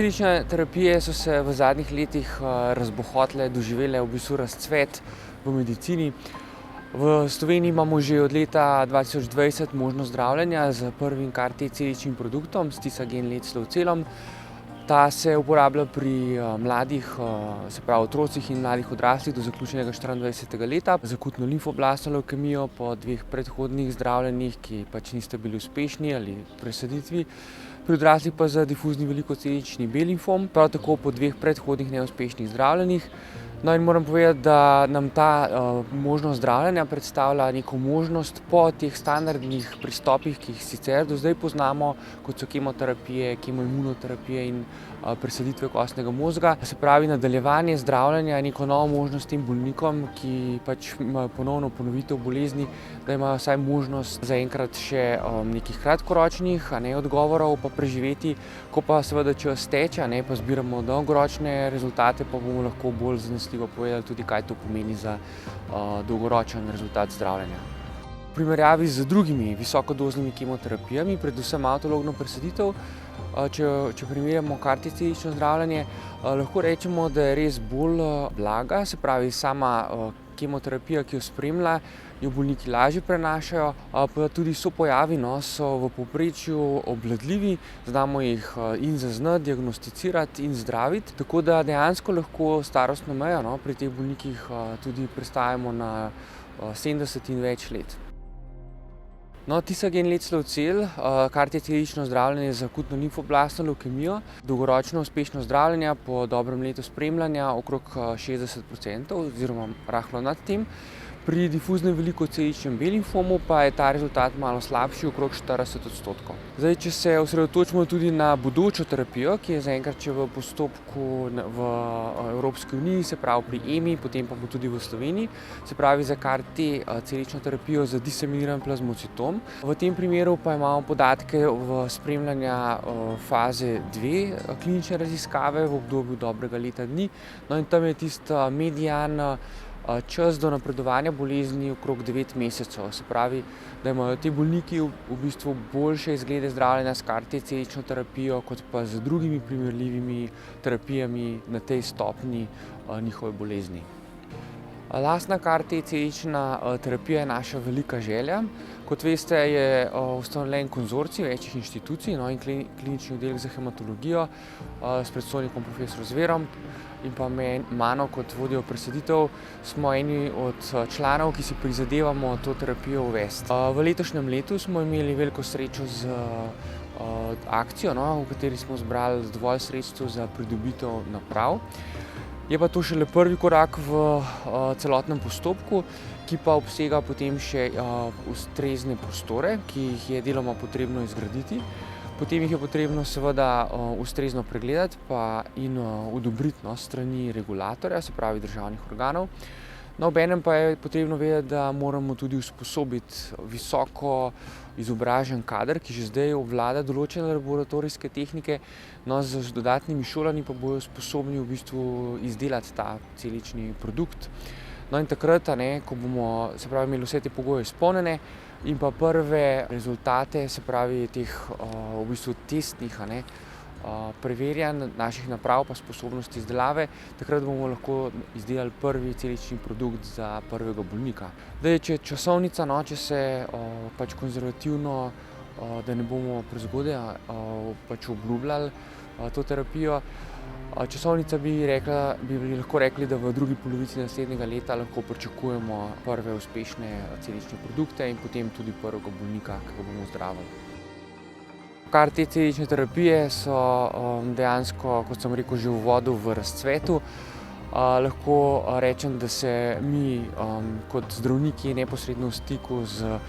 celične terapije so se v zadnjih letih razbohotile, doživele v bistvu razcvet v medicini. V Sloveniji imamo že od leta 2020 možnost zdravljenja z prvim CAR-T celičnim produktom, s Tisagen ledslovcelom. Ta se uporablja pri mladih, se pravi otrocih in mladih odraslih do zaključenega 24. leta z akutno limfoblastno levkemijo po 2 predhodnih zdravljenjih, ki pač nista bili uspešni ali presaditvi. Pri odraslih pa za difuzni velikocelični B-limfom, prav tako po 2 predhodnih neuspešnih zdravljenjih. No, in moram povedati, da nam ta možnost zdravljenja predstavlja neko možnost po teh standardnih pristopih, ki jih sicer do zdaj poznamo, kot so kemoterapije, kemoimunoterapije in presaditve kostnega možga. Se pravi, nadaljevanje zdravljenja je neko novo možnost tem bolnikom, ki pač imajo ponovno ponovitev bolezni, da imajo vsaj možnost zaenkrat še nekih kratkoročnih odgovorov pa preživeti, ko pa seveda čas teče, pa zbiramo dolgoročne rezultate, pa bomo lahko bolj zanesljivo povedali tudi, kaj to pomeni za dolgoročen rezultat zdravljenja. V primerjavi z drugimi visokodoznimi kemoterapijami, predvsem avtologno presaditev, če primerjamo CAR-T celično zdravljenje, lahko rečemo, da je res bolj blaga, se pravi sama kemoterapija, ki jo spremlja, jo bolniki lažje prenašajo, pa tudi sopojavi so v povprečju obvladljivi, znamo jih in zaznati, diagnosticirati in zdraviti, tako da dejansko lahko starostno mejo pri teh bolnikih tudi prestajamo na 70 in več let. Tisagen ledslovcel, CAR-T celično zdravljenje za akutno limfoblastno levkemijo, dolgoročno uspešno zdravljenje po dobrem letu spremljanja okrog 60% oziroma rahlo nad tem. Pri difuznem velikoceličnem B-limfomu pa je ta rezultat malo slabši, okrog 40%. Zdaj, če se osredotočimo tudi na bodočo terapijo, ki je zaenkrat še v postopku v Evropski uniji, se pravi pri EMI, potem pa bo tudi v Sloveniji, se pravi za CAR-T celično terapijo za diseminiran plazmocitom. V tem primeru pa imamo podatke v spremljanja faze 2 klinične raziskave v obdobju dobrega leta dni. No, in tam je tisti median čas do napredovanja bolezni okrog 9 mesecev. Se pravi, da imajo ti bolniki v bistvu boljše izglede zdravljenja s CAR-T celično terapijo, kot pa z drugimi primerljivimi terapijami na tej stopnji njihove bolezni. Lastna CAR-T celična terapija je naša velika želja. Kot veste, je ustanovljen konzorcij večjih inštitucij in klinični oddelek za hematologijo s predstojnikom profesorjem Zverom in pa mano kot vodjo presaditev smo eni od članov, ki si prizadevamo to terapijo uvesti. V letošnjem letu smo imeli veliko srečo z akcijo, v kateri smo zbrali dovolj sredstev za pridobitev naprav. Je pa to šele prvi korak v celotnem postopku, ki pa obsega potem še ustrezne prostore, ki jih je deloma potrebno izgraditi. Potem jih je potrebno seveda ustrezno pregledati in odobriti s strani regulatorja, se pravi državnih organov. Obenem pa je potrebno vedeti, da moramo tudi usposobiti visoko izobražen kader, ki že zdaj obvlada določene laboratorijske tehnike, z dodatnimi šolanji pa bojo sposobni v bistvu izdelati ta celični produkt. In takrat, ko bomo imeli vse te pogoje izpolnjene in pa prve rezultate, se pravi teh v bistvu testnih preverjanj naših naprav pa sposobnosti izdelave, takrat bomo lahko izdelali prvi celični produkt za prvega bolnika. Če je časovnica, če se pač konzervativno, da ne bomo prezgodaj obljubljali to terapijo, časovnica bi lahko rekli, da v drugi polovici naslednjega leta lahko pričakujemo prve uspešne celične produkte in potem tudi prvega bolnika, ki ga bomo zdravili. CAR-T celične terapije so dejansko, kot sem rekel že v uvodu, v razcvetu. Lahko rečem, da se mi kot zdravniki neposredno v stiku z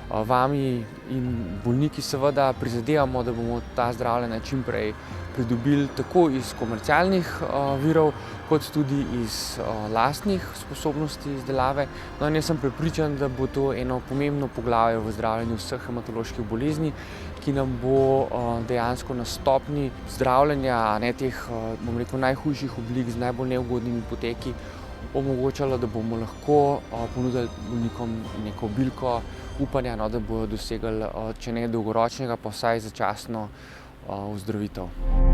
vami in bolniki seveda prizadevamo, da bomo ta zdravljenja čim prej pridobili tako iz komercialnih virov, kot tudi iz lastnih sposobnosti izdelave. In jaz sem prepričan, da bo to eno pomembno poglavje v zdravljenju vseh hematoloških bolezni, ki nam bo dejansko na stopnji zdravljenja teh, najhujših oblik z najbolj neugodnimi poteki omogočalo, da bomo lahko ponudili bolnikom neko bilko upanja, da bodo dosegli, če ne dolgoročnega, pa vsaj začasno ozdravitev.